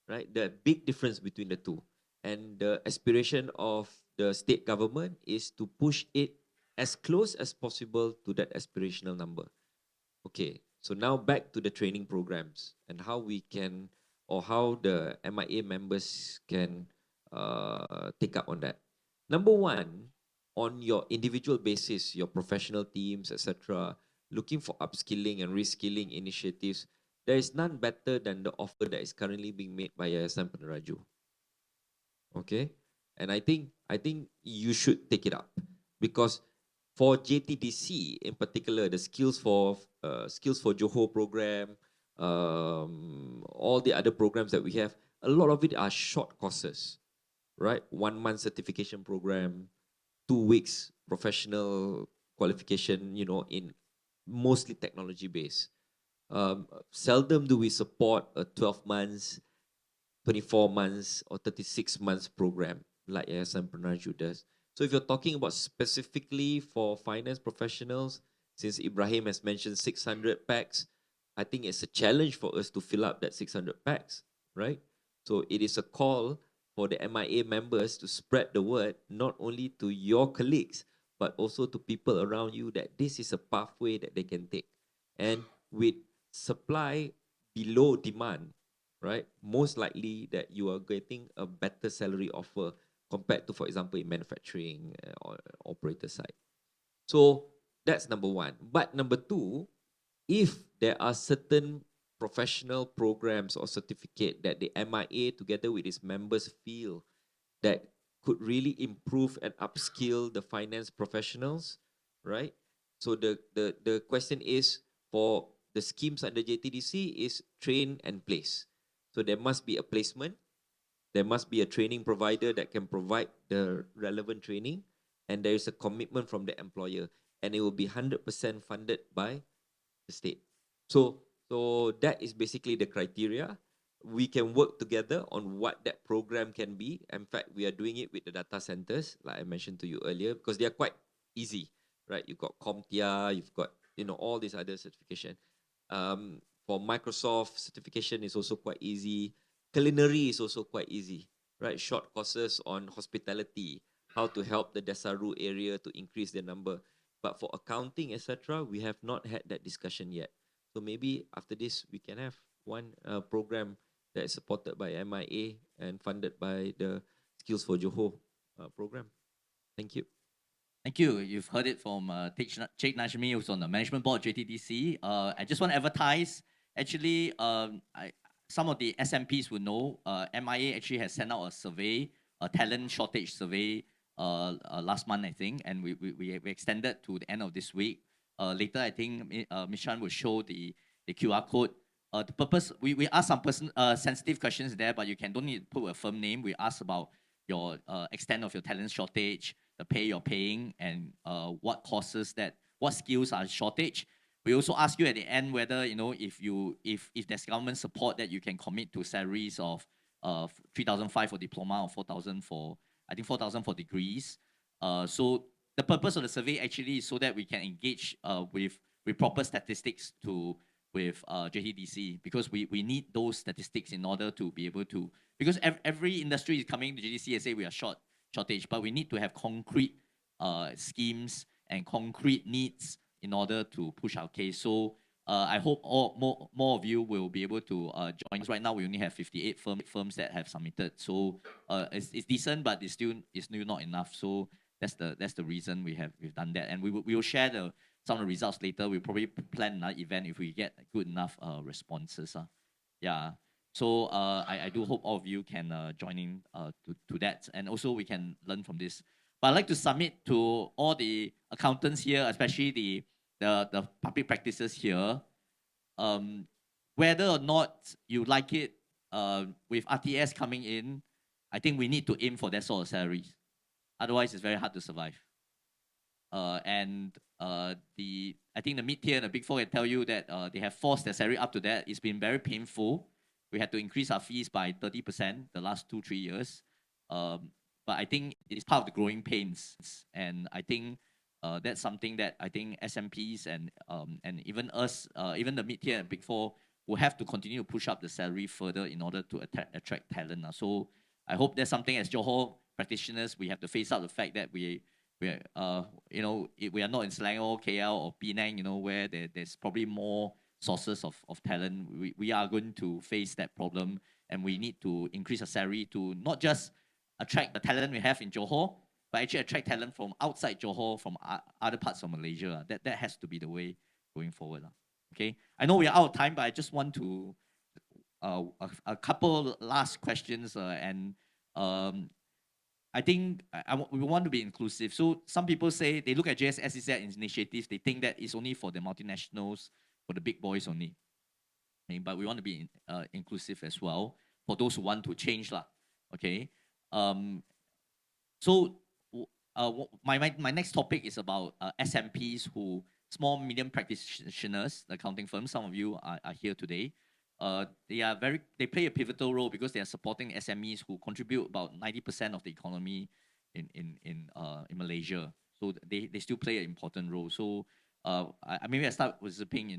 Right? The big difference between the two. And the aspiration of the state government is to push it as close as possible to that aspirational number. Okay, so now back to the training programs and how we can, or how the MIA members can take up on that. Number one, on your individual basis, your professional teams, etc., looking for upskilling and reskilling initiatives, there is none better than the offer that is currently being made by Yayasan Peneraju. Okay, and I think you should take it up, because for JTDC in particular, the Skills for Johor program, all the other programs that we have, a lot of it are short courses, right? 1 month certification program, 2 weeks professional qualification, in mostly technology based. Seldom do we support a 12 months, 24 months or 36 months program like Yayasan Peneraju does. So if you're talking about specifically for finance professionals, since Ibrahim has mentioned 600 packs, I think it's a challenge for us to fill up that 600 packs, right? So it is a call for the MIA members to spread the word, not only to your colleagues, but also to people around you, that this is a pathway that they can take. And with supply below demand, right, most likely that you are getting a better salary offer compared to, for example, in manufacturing or operator side. So that's number one. But number two, if there are certain professional programs or certificate that the MIA together with its members feel that could really improve and upskill the finance professionals, right, So the question is, for the schemes under JTDC is train and place. So there must be a placement, there must be a training provider that can provide the relevant training, and there is a commitment from the employer, and it will be 100% funded by the state. So that is basically the criteria. We can work together on what that program can be. In fact, we are doing it with the data centers, like I mentioned to you earlier, because they are quite easy, right? You've got CompTIA, you've got all these other certification. For Microsoft, certification is also quite easy. Culinary is also quite easy, right? Short courses on hospitality, how to help the Desaru area to increase their number. But for accounting, etc., we have not had that discussion yet. So maybe after this, we can have one program that is supported by MIA and funded by the Skills for Johor program. Thank you. Thank you. You've heard it from Encik Najmie, who's on the management board JTDC. I just want to advertise. Actually, some of the SMPs will know MIA actually has sent out a survey, a talent shortage survey last month, I think, and we extended to the end of this week. Later, I think Ms. Chan will show the QR code. The purpose, we asked some sensitive questions there, but don't need to put a firm name. We asked about your extent of your talent shortage, the pay you're paying, and what skills are shortage. We also ask you at the end whether if there's government support that you can commit to salaries of 3,500 for diploma or 4,000 for degrees. So the purpose of the survey actually is so that we can engage with proper statistics with JTDC, because we need those statistics in order to be able to, because every industry is coming to JTDC and say we are shortage, but we need to have concrete schemes and concrete needs in order to push our case. So I hope more of you will be able to join us. Right now we only have 58 firms that have submitted, so it's decent, but it's still not enough. So that's the reason we've done that, and we will share some of the results later. We'll probably plan another event if we get good enough responses. Yeah. So I do hope all of you can join in to that, and also we can learn from this. But I'd like to submit to all the accountants here, especially the public practices here, whether or not you like it, with RTS coming in, I think we need to aim for that sort of salaries. Otherwise, it's very hard to survive. I think the mid-tier and the Big Four can tell you that they have forced their salary up to that. It's been very painful. We had to increase our fees by 30% the last 2-3 years. But I think it's part of the growing pains. And I think that's something that I think SMPs and even us, even the mid-tier and Big Four, will have to continue to push up the salary further in order to attract talent. So I hope that's something as Johor practitioners, we have to face out the fact that we are not in Selangor, KL, or Penang, where there's probably more sources of talent. We are going to face that problem, and we need to increase our salary to not just attract the talent we have in Johor, but actually attract talent from outside Johor, from other parts of Malaysia. That has to be the way going forward. Okay, I know we are out of time, but I just want to a couple last questions, and I think we want to be inclusive. So some people say they look at JS-SEZ initiatives, they think that it's only for the multinationals, for the big boys only. Okay, but we want to be inclusive as well for those who want to change. Okay. So my next topic is about SMPs, small medium practitioners, the accounting firms. Some of you are here today. They play a pivotal role because they are supporting SMEs who contribute about 90% of the economy in Malaysia. So they still play an important role. So maybe I start with Szu Ping.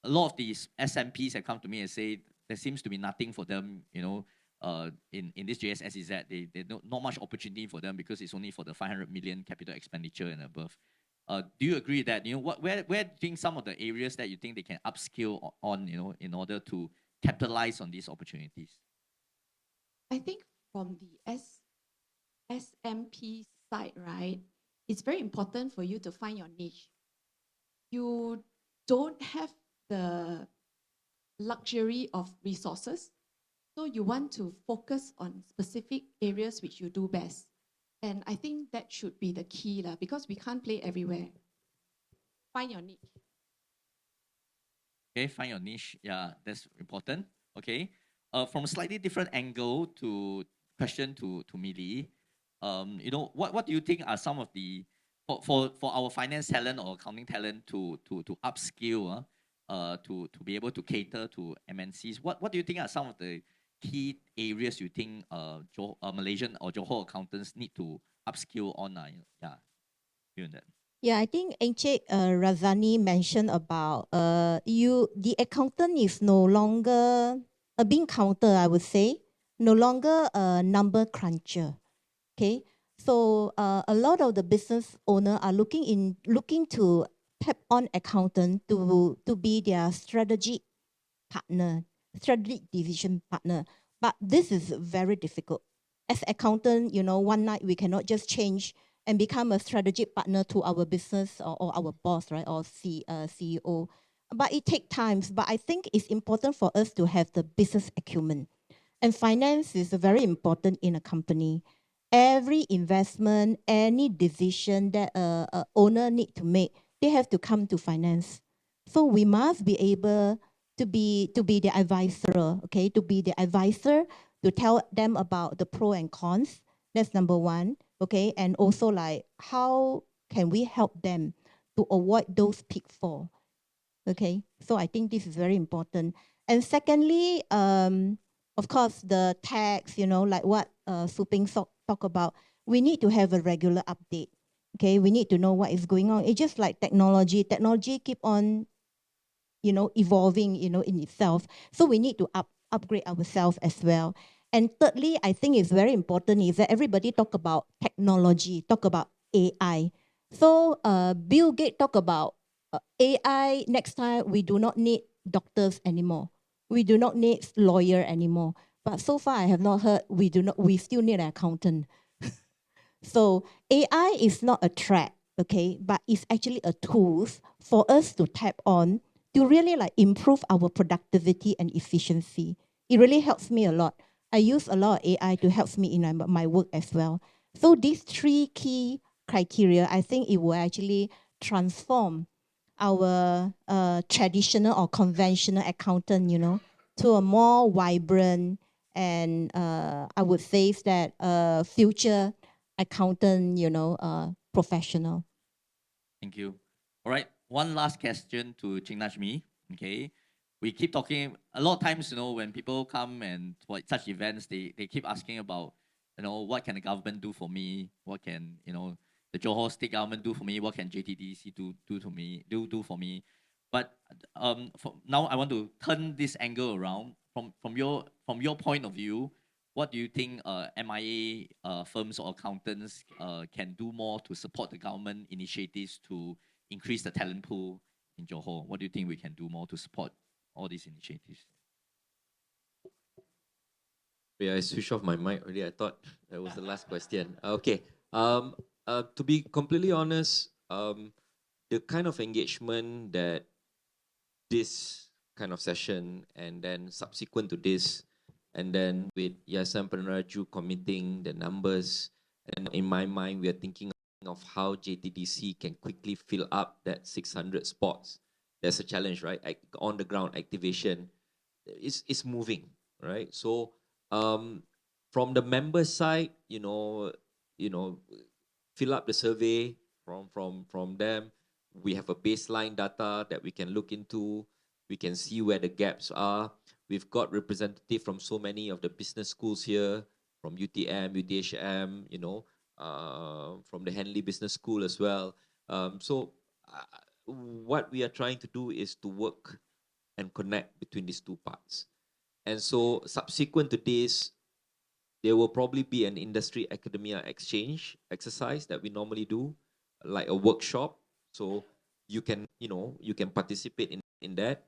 A lot of these SMPs have come to me and say there seems to be nothing for them, in this JS-SEZ. They not much opportunity for them because it's only for the 500 million capital expenditure and above. Do you agree that, where do you think some of the areas that you think they can upskill on, in order to capitalize on these opportunities? I think from the SMP side, right, it's very important for you to find your niche. You don't have the luxury of resources, so you want to focus on specific areas which you do best. And I think that should be the key lah, because we can't play everywhere. Find your niche. Okay, find your niche. Yeah, that's important. Okay. From a slightly different angle to question to Mee Lih, you know, what do you think are some of the for our finance talent or accounting talent to upskill, to be able to cater to MNCs? What do you think are some of the key areas you think Malaysian or Johor accountants need to upskill on? Yeah, you and that. Yeah, I think Encik Razani mentioned about the accountant is no longer a bean counter, I would say, no longer a number cruncher. Okay, so a lot of the business owner are looking to tap on accountant to be their strategic partner, strategic decision partner. But this is very difficult. As accountant, you know, one night we cannot just change and become a strategic partner to our business or our boss, right, or CEO. But it takes time. But I think it's important for us to have the business acumen. And finance is very important in a company. Every investment, any decision that a owner need to make, they have to come to finance. So we must be able to be the advisor, okay, to be the advisor to tell them about the pro and cons. That's number one, okay, and also like how can we help them to avoid those pitfalls, okay. So I think this is very important. And secondly, of course, the tax, you know, like what Szu Ping talk about, we need to have a regular update. Okay, we need to know what is going on. It's just like technology. Technology keep on, you know, evolving, you know, in itself. So we need to upgrade ourselves as well. And thirdly, I think it's very important is that everybody talk about technology, talk about AI. So Bill Gates talk about AI. Next time, we do not need doctors anymore. We do not need lawyer anymore. But so far, I have not heard we still need an accountant. So AI is not a threat, okay, but it's actually a tool for us to tap on to really like improve our productivity and efficiency. It really helps me a lot. I use a lot of AI to help me in my work as well. So these three key criteria, I think it will actually transform our traditional or conventional accountant, you know, to a more vibrant and I would say that future accountant, you know, professional. Thank you. All right, one last question to Encik Najmie. Okay, we keep talking a lot of times. You know, when people come and for such events, they keep asking about, you know, what can the government do for me? What can, you know, the Johor state government do for me? What can JTDC do for me? But now I want to turn this angle around from your point of view. What do you think MIA firms or accountants can do more to support the government initiatives to increase the talent pool in Johor? What do you think we can do more to support all these initiatives? Yeah, I switched off my mic already. I thought that was the last question. Okay. To be completely honest, the kind of engagement that this kind of session and then subsequent to this, and then with Yayasan Peneraju committing the numbers, and in my mind, we are thinking of how JTDC can quickly fill up that 600 spots. There's a challenge, right? On the ground activation is moving, right? So from the member side, you know, fill up the survey from them. We have a baseline data that we can look into. We can see where the gaps are. We've got representative from so many of the business schools here, from UTM, UTHM, you know, from the Henley Business School as well. So what we are trying to do is to work and connect between these two parts. And so subsequent to this, there will probably be an industry academia exchange exercise that we normally do, like a workshop. So you can, you know, you can participate in that.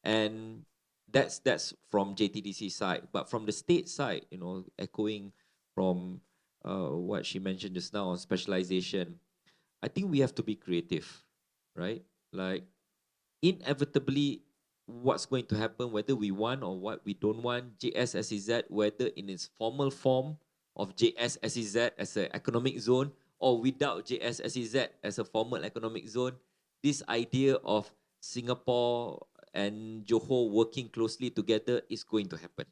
And that's from JTDC side. But from the state side, you know, echoing from what she mentioned just now on specialization, I think we have to be creative, right? Like inevitably, what's going to happen, whether we want or what we don't want, JS-SEZ, whether in its formal form of JS-SEZ as an economic zone or without JS-SEZ as a formal economic zone, this idea of Singapore and Johor working closely together is going to happen.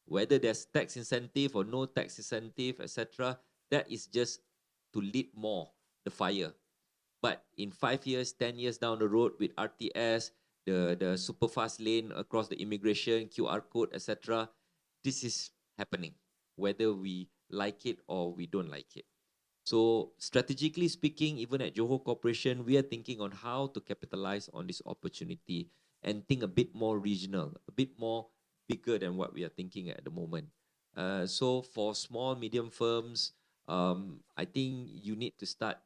Whether there's tax incentive or no tax incentive, etc., that is just to lit more the fire. But in 5 years, 10 years down the road with RTS, the super fast lane across the immigration, QR code, etc., this is happening, whether we like it or we don't like it. So strategically speaking, even at Johor Corporation, we are thinking on how to capitalize on this opportunity and think a bit more regional, a bit more bigger than what we are thinking at the moment. So for small, medium firms, I think you need to start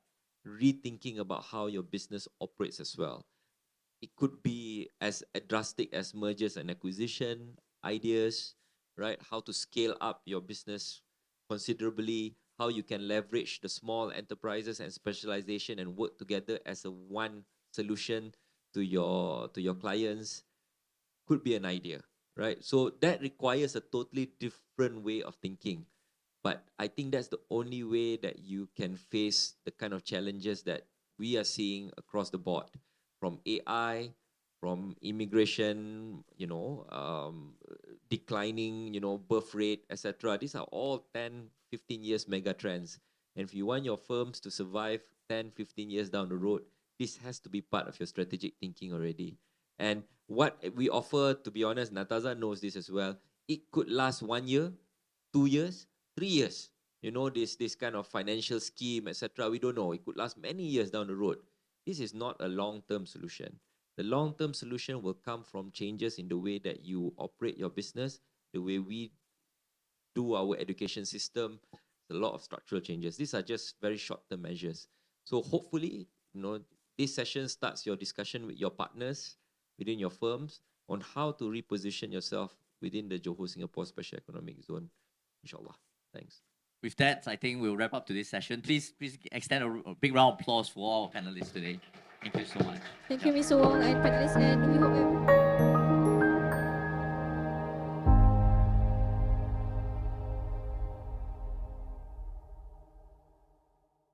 rethinking about how your business operates as well. It could be as drastic as mergers and acquisition ideas, right? How to scale up your business considerably, how you can leverage the small enterprises and specialization and work together as a one solution to your clients could be an idea, right? So that requires a totally different way of thinking. But I think that's the only way that you can face the kind of challenges that we are seeing across the board, from AI, from immigration, declining, birth rate, etc. These are all 10, 15 years mega trends. And if you want your firms to survive 10, 15 years down the road, this has to be part of your strategic thinking already. And what we offer, to be honest, Nataza knows this as well, it could last 1 year, 2 years, 3 years. This kind of financial scheme, etc. We don't know. It could last many years down the road. This is not a long-term solution. The long-term solution will come from changes in the way that you operate your business, the way we do our education system, a lot of structural changes. These are just very short-term measures. So hopefully, this session starts your discussion with your partners within your firms on how to reposition yourself within the Johor-Singapore Special Economic Zone. Inshallah. Thanks. With that, I think we'll wrap up today's session. Please extend a big round of applause for all our panelists today. Thank you so much. Thank you, Mr. Wong and panelists, and we hope